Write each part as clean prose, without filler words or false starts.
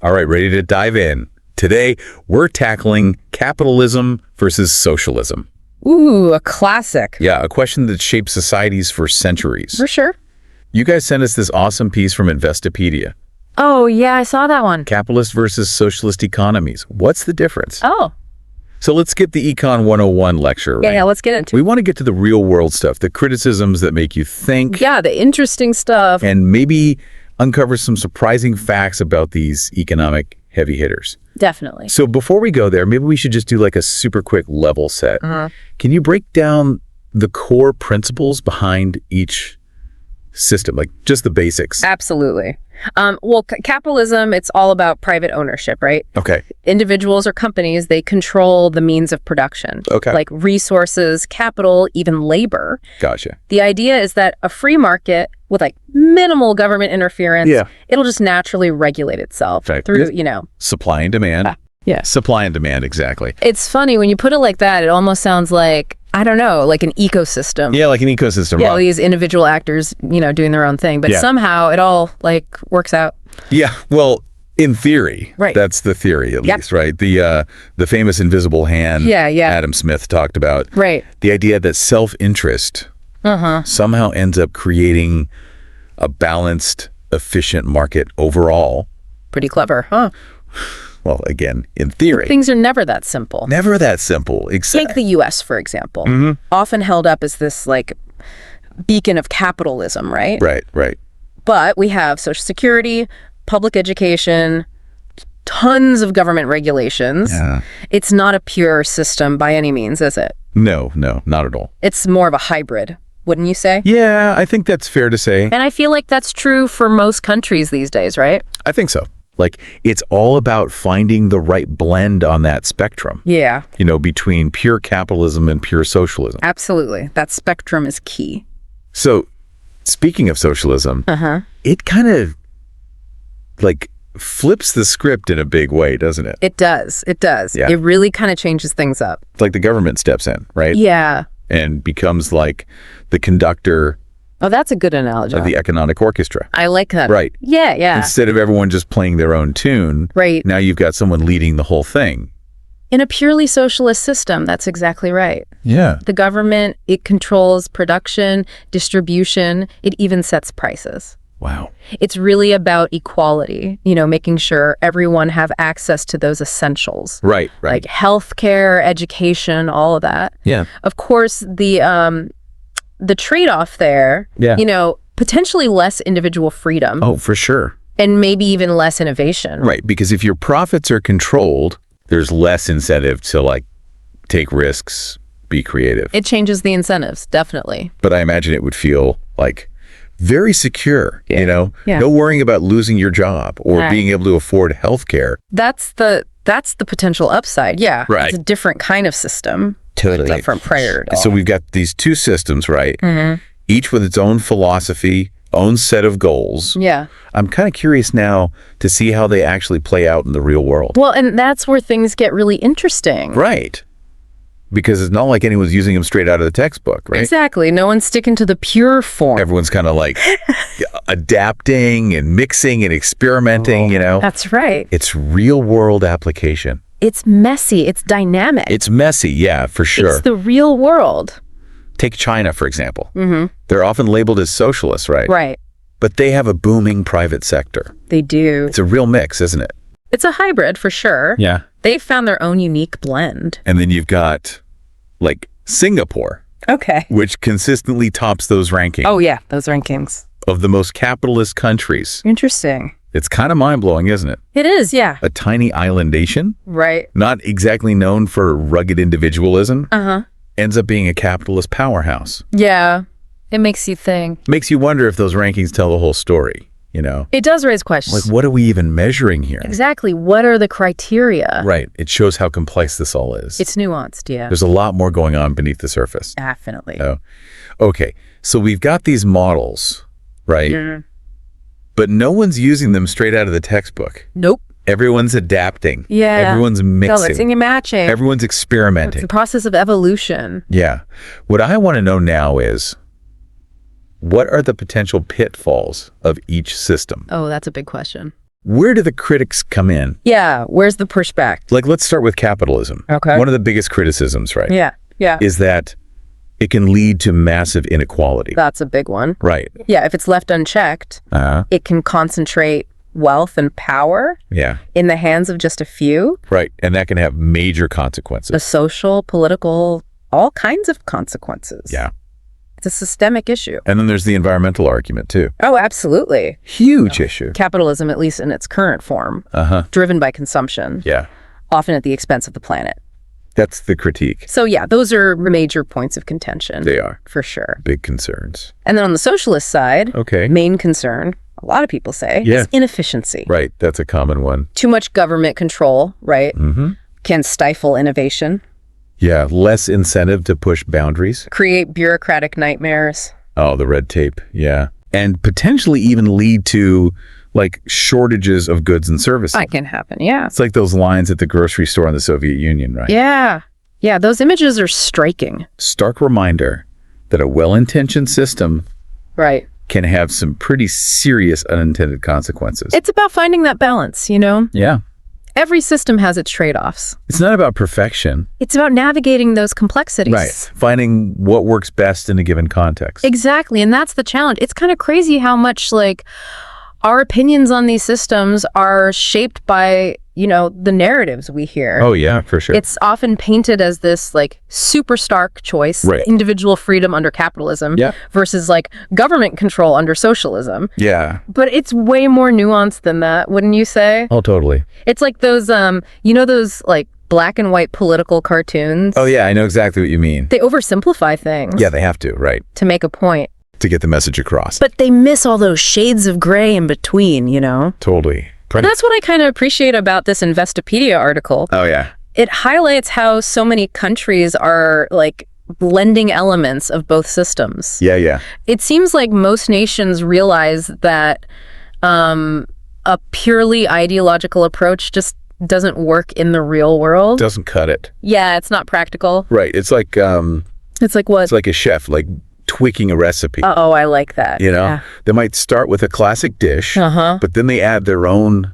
All right, ready to dive in. Today, we're tackling capitalism versus socialism. Ooh, a classic. Yeah, a question that shaped societies for centuries. For sure. You guys sent us this awesome piece from Investopedia. Oh, yeah, I saw that one. Capitalist versus socialist economies. What's the difference? Oh. So let's skip the Econ 101 lecture, right? Yeah, let's get into We want to get to the real world stuff, the criticisms that make you think. Yeah, the interesting stuff. And maybe uncover some surprising facts about these economic heavy hitters. Definitely. So before we go there, maybe we should just do like a super quick level set. Can you break down the core principles behind each system, like just the basics? Absolutely. Well, capitalism, it's all about private ownership, right? Okay. Individuals or companies, they control the means of production. Okay. Like resources, capital, even labor. Gotcha. The idea is that a free market with like minimal government interference, it'll just naturally regulate itself through, Supply and demand. Yeah. Supply and demand, exactly. It's funny when you put it like that, it almost sounds like, I don't know, like an ecosystem. Yeah, like an ecosystem. Yeah, all these individual actors, doing their own thing, but somehow it all like works out. Yeah, well, in theory, right? That's the theory, at least, right? The famous invisible hand. Adam Smith talked about. Right. The idea that self-interest somehow ends up creating a balanced, efficient market overall. Pretty clever, huh? Well, again, in theory. Things are never that simple. Never that simple. Exactly. Take the U.S., for example. Often held up as this, like, beacon of capitalism, right? Right. But we have Social Security, public education, tons of government regulations. Yeah. It's not a pure system by any means, is it? No, not at all. It's more of a hybrid, wouldn't you say? Yeah, I think that's fair to say. And I feel like that's true for most countries these days, right? I think so. Like, it's all about finding the right blend on that spectrum. Yeah. Between pure capitalism and pure socialism. Absolutely. That spectrum is key. So, speaking of socialism, it kind of, like, flips the script in a big way, doesn't it? It does. Yeah. It really kind of changes things up. It's like the government steps in, right? Yeah. And becomes like the conductor. Oh, that's a good analogy. Of the economic orchestra. I like that. Right. Yeah. Instead of everyone just playing their own tune, right. Now you've got someone leading the whole thing. In a purely socialist system, that's exactly right. Yeah. The government, it controls production, distribution, it even sets prices. Wow. It's really about equality, making sure everyone have access to those essentials. Right. Like healthcare, education, all of that. Yeah. Of course, the trade-off there, potentially less individual freedom. Oh, for sure. And maybe even less innovation. Right, because if your profits are controlled, there's less incentive to, like, take risks, be creative. It changes the incentives, definitely. But I imagine it would feel, like, very secure, Yeah. No worrying about losing your job or being able to afford health care. That's the potential upside, yeah. Right. It's a different kind of system. Totally. Different prior to all. So we've got these two systems, right? Each with its own philosophy, own set of goals. Yeah. I'm kind of curious now to see how they actually play out in the real world. Well, and that's where things get really interesting. Right. Because it's not like anyone's using them straight out of the textbook, right? Exactly. No one's sticking to the pure form. Everyone's kind of like adapting and mixing and experimenting, That's right. It's real world application. It's messy. It's dynamic. It's messy, yeah, for sure. It's the real world. Take China, for example. They're often labeled as socialists, right? Right. But they have a booming private sector. They do. It's a real mix, isn't it? It's a hybrid, for sure. Yeah. They've found their own unique blend. And then you've got, like, Singapore. Okay. Which consistently tops those rankings. Oh, yeah, those rankings. Of the most capitalist countries. Interesting. It's kind of mind-blowing, isn't it? It is, yeah. A tiny island nation. Right. Not exactly known for rugged individualism. Ends up being a capitalist powerhouse. Yeah. It makes you think. Makes you wonder if those rankings tell the whole story, It does raise questions. Like, what are we even measuring here? Exactly. What are the criteria? Right. It shows how complex this all is. It's nuanced, yeah. There's a lot more going on beneath the surface. Definitely. Oh. Okay. So we've got these models, right? But no one's using them straight out of the textbook. Nope. Everyone's adapting. Yeah. Everyone's mixing. Mixing and matching. Everyone's experimenting. It's the process of evolution. Yeah. What I want to know now is, what are the potential pitfalls of each system? Oh, that's a big question. Where do the critics come in? Yeah, where's the pushback? Like, let's start with capitalism. Okay. One of the biggest criticisms, right? Yeah. Is that it can lead to massive inequality. That's a big one. Right. Yeah, if it's left unchecked, it can concentrate wealth and power in the hands of just a few. Right. And that can have major consequences. The social, political, all kinds of consequences. Yeah. It's a systemic issue. And then there's the environmental argument, too. Oh, absolutely. Huge issue. Capitalism, at least in its current form, driven by consumption, often at the expense of the planet. That's the critique. So yeah, those are major points of contention. They are. For sure. Big concerns. And then on the socialist side, main concern, a lot of people say, is inefficiency. Right. That's a common one. Too much government control, right? Can stifle innovation. Yeah, less incentive to push boundaries. Create bureaucratic nightmares. Oh, the red tape, and potentially even lead to, like, shortages of goods and services. That can happen, yeah. It's like those lines at the grocery store in the Soviet Union, right? Yeah, those images are striking. Stark reminder that a well-intentioned system can have some pretty serious unintended consequences. It's about finding that balance, you know? Yeah. Every system has its trade-offs. It's not about perfection. It's about navigating those complexities. Right. Finding what works best in a given context. Exactly. And that's the challenge. It's kind of crazy how much, like, our opinions on these systems are shaped by, you know, the narratives we hear. Oh, yeah, for sure. It's often painted as this, like, super stark choice, individual freedom under capitalism versus, like, government control under socialism. Yeah. But it's way more nuanced than that, wouldn't you say? Oh, totally. It's like those, you know, those, like, black and white political cartoons? Oh, yeah, I know exactly what you mean. They oversimplify things. Yeah, they have to, right. To make a point. To get the message across. But they miss all those shades of gray in between, you know? Totally. That's what I kind of appreciate about this Investopedia article. Oh, yeah. It highlights how so many countries are, like, blending elements of both systems. Yeah. It seems like most nations realize that a purely ideological approach just doesn't work in the real world. Doesn't cut it. Yeah, it's not practical. Right. It's like it's like what? It's like a chef, like, tweaking a recipe. Oh, I like that. You know, they might start with a classic dish, but then they add their own,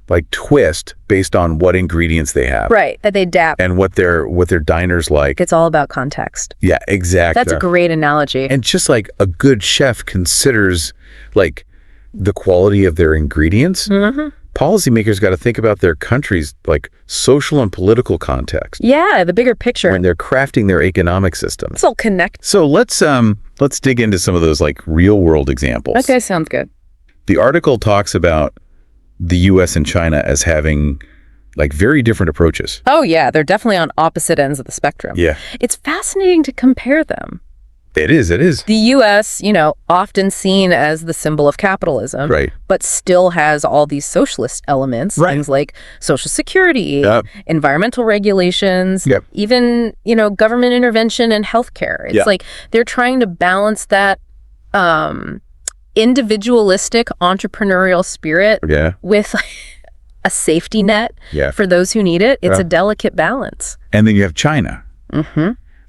like, twist based on what ingredients they have. Right, that they adapt. And what their diners like. It's all about context. Yeah, exactly. That's a great analogy. And just like a good chef considers, like, the quality of their ingredients, policymakers got to think about their country's, like, social and political context. Yeah, the bigger picture. When they're crafting their economic systems. It's all connected. So let's dig into some of those, like, real world examples. Okay, sounds good. The article talks about the U.S. and China as having, like, very different approaches. Oh, yeah, they're definitely on opposite ends of the spectrum. Yeah. It's fascinating to compare them. It is. The U.S., you know, often seen as the symbol of capitalism, but still has all these socialist elements, things like Social Security, environmental regulations, even, you know, government intervention and healthcare. It's like they're trying to balance that individualistic entrepreneurial spirit with a safety net for those who need it. It's a delicate balance. And then you have China.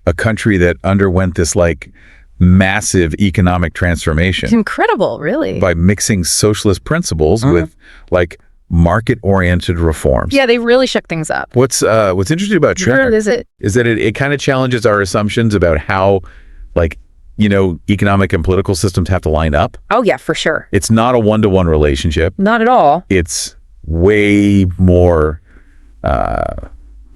A country that underwent this, like, massive economic transformation. It's incredible, really. By mixing socialist principles with, like, market-oriented reforms. Yeah, they really shook things up. What's interesting about China is that it kind of challenges our assumptions about how, like, you know, economic and political systems have to line up. Oh, yeah, for sure. It's not a one-to-one relationship. Not at all. It's way more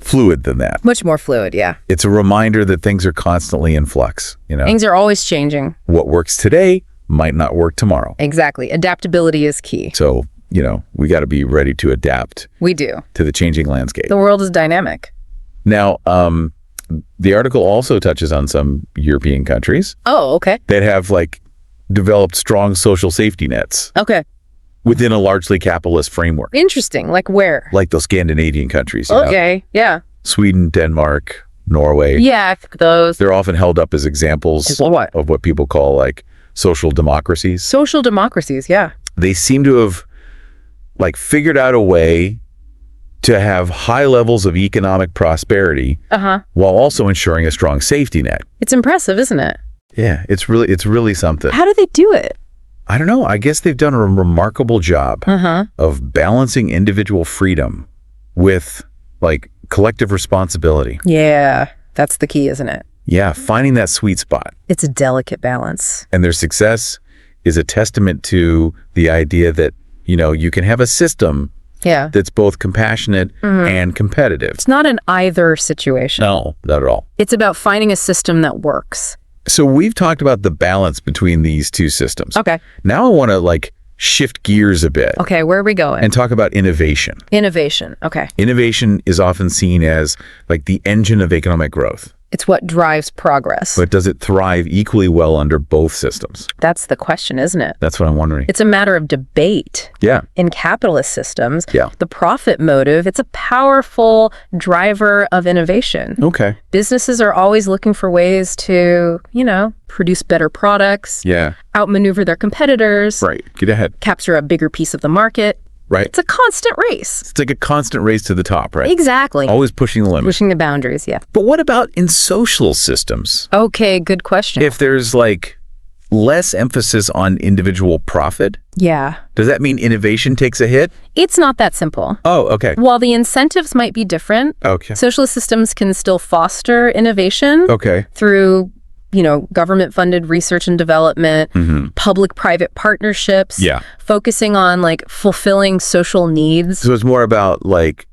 fluid than that. Much more fluid, yeah. It's a reminder that things are constantly in flux, you know. Things are always changing. What works today might not work tomorrow. Exactly. Adaptability is key. So, you know, we got to be ready to adapt. We do. To the changing landscape. The world is dynamic. Now, the article also touches on some European countries. Oh, okay. That have, like, developed strong social safety nets. Okay. Within a largely capitalist framework. Interesting. Like where? Like those Scandinavian countries. You know? Yeah. Sweden, Denmark, Norway. Yeah, those. They're often held up as examples of what people call, like, social democracies. Social democracies, yeah. They seem to have, like, figured out a way to have high levels of economic prosperity while also ensuring a strong safety net. It's impressive, isn't it? Yeah, it's really something. How do they do it? I don't know. I guess they've done a remarkable job of balancing individual freedom with like collective responsibility. Yeah, that's the key, isn't it? Yeah, finding that sweet spot. It's a delicate balance. And their success is a testament to the idea that, you can have a system that's both compassionate and competitive. It's not an either situation. No, not at all. It's about finding a system that works. So we've talked about the balance between these two systems. Okay. Now I want to shift gears a bit. Okay, where are we going? And talk about innovation. Innovation, okay. Innovation is often seen as the engine of economic growth. It's what drives progress. But does it thrive equally well under both systems? That's the question, isn't it? That's what I'm wondering. It's a matter of debate. Yeah. In capitalist systems, yeah. The profit motive, it's a powerful driver of innovation. Okay. Businesses are always looking for ways to, produce better products. Yeah. Outmaneuver their competitors. Right. Get ahead. Capture a bigger piece of the market. Right. It's a constant race. It's like a constant race to the top, right? Exactly. Always pushing the limits. Pushing the boundaries, yeah. But what about in social systems? Okay, good question. If there's less emphasis on individual profit? Yeah. Does that mean innovation takes a hit? It's not that simple. Oh, okay. While the incentives might be different, socialist systems can still foster innovation through government-funded research and development, public-private partnerships, focusing on fulfilling social needs. So it's more about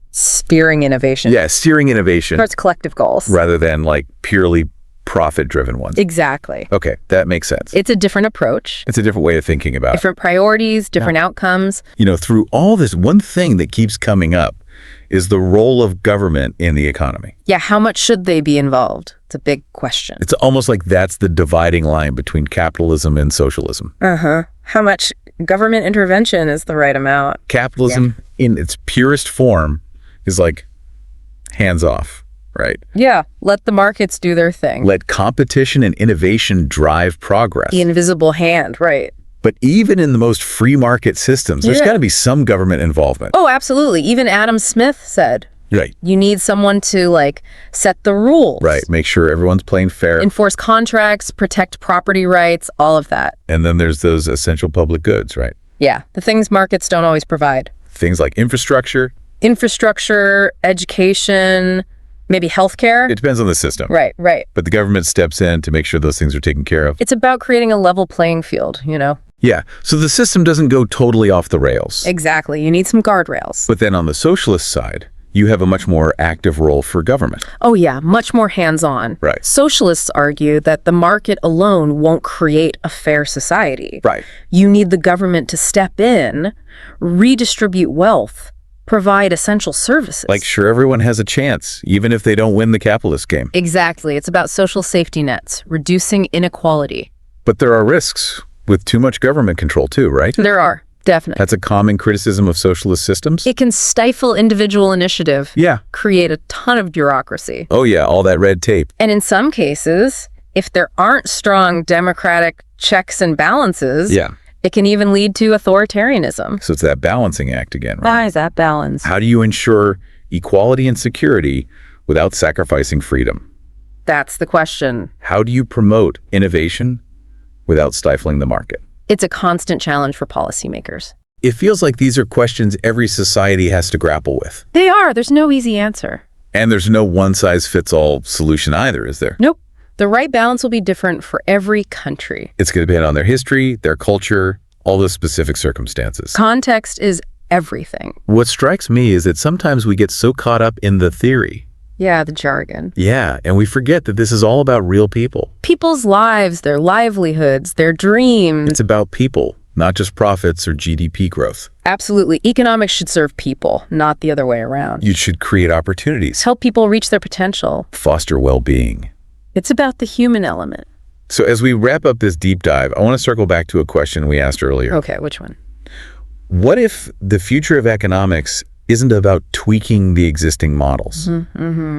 steering innovation. Yeah, steering innovation. Towards collective goals. Rather than purely profit-driven ones. Exactly. Okay, that makes sense. It's a different approach. It's a different way of thinking about it. Different priorities, different outcomes. Through all this, one thing that keeps coming up is the role of government in the economy. Yeah, how much should they be involved? It's a big question. It's almost like that's the dividing line between capitalism and socialism. How much government intervention is the right amount? Capitalism in its purest form is hands off, right? Yeah, let the markets do their thing. Let competition and innovation drive progress. The invisible hand, right. But even in the most free market systems, there's got to be some government involvement. Oh, absolutely. Even Adam Smith said, right, you need someone to set the rules. Right, make sure everyone's playing fair. Enforce contracts, protect property rights, all of that. And then there's those essential public goods, right? Yeah, the things markets don't always provide. Things like infrastructure. Infrastructure, education, maybe healthcare. It depends on the system. Right. But the government steps in to make sure those things are taken care of. It's about creating a level playing field, Yeah, so the system doesn't go totally off the rails. Exactly. You need some guardrails. But then on the socialist side, you have a much more active role for government. Oh yeah, much more hands-on. Right. Socialists argue that the market alone won't create a fair society. Right. You need the government to step in, redistribute wealth, provide essential services. Sure, everyone has a chance, even if they don't win the capitalist game. Exactly. It's about social safety nets, reducing inequality. But there are risks with too much government control too, right? There are, definitely. That's a common criticism of socialist systems. It can stifle individual initiative. Yeah. Create a ton of bureaucracy. Oh yeah, all that red tape. And in some cases, if there aren't strong democratic checks and balances, it can even lead to authoritarianism. So it's that balancing act again, right? Why is that balance? How do you ensure equality and security without sacrificing freedom? That's the question. How do you promote innovation without stifling the market? It's a constant challenge for policymakers. It feels like these are questions every society has to grapple with. They are. There's no easy answer. And there's no one-size-fits-all solution either, is there? Nope. The right balance will be different for every country. It's going to depend on their history, their culture, all the specific circumstances. Context is everything. What strikes me is that sometimes we get so caught up in the theory. Yeah, the jargon. Yeah, and we forget that this is all about real people. People's lives, their livelihoods, their dreams. It's about people, not just profits or GDP growth. Absolutely. Economics should serve people, not the other way around. You should create opportunities. Help people reach their potential. Foster well-being. It's about the human element. So as we wrap up this deep dive, I want to circle back to a question we asked earlier. Okay, which one? What if the future of economics isn't about tweaking the existing models?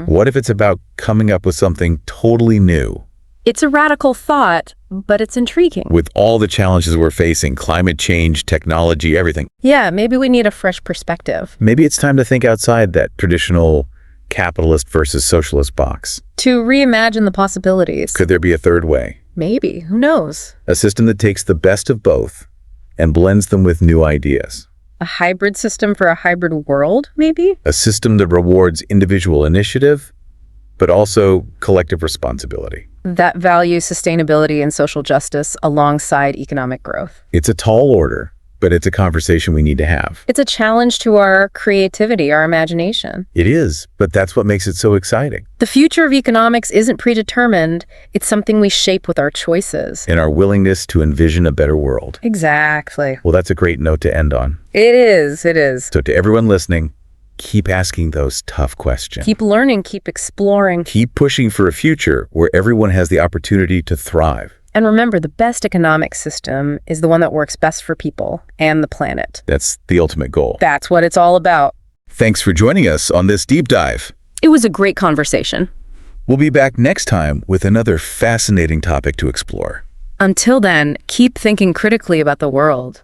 What if it's about coming up with something totally new? It's a radical thought, but it's intriguing. With all the challenges we're facing, climate change, technology, everything. Yeah, maybe we need a fresh perspective. Maybe it's time to think outside that traditional capitalist versus socialist box. To reimagine the possibilities. Could there be a third way? Maybe. Who knows? A system that takes the best of both and blends them with new ideas. A hybrid system for a hybrid world, maybe? A system that rewards individual initiative, but also collective responsibility. That values sustainability and social justice alongside economic growth. It's a tall order, but it's a conversation we need to have. It's a challenge to our creativity, our imagination. It is, but that's what makes it so exciting. The future of economics isn't predetermined. It's something we shape with our choices. And our willingness to envision a better world. Exactly. Well, that's a great note to end on. It is. It is. So to everyone listening, keep asking those tough questions. Keep learning, keep exploring. Keep pushing for a future where everyone has the opportunity to thrive. And remember, the best economic system is the one that works best for people and the planet. That's the ultimate goal. That's what it's all about. Thanks for joining us on this deep dive. It was a great conversation. We'll be back next time with another fascinating topic to explore. Until then, keep thinking critically about the world.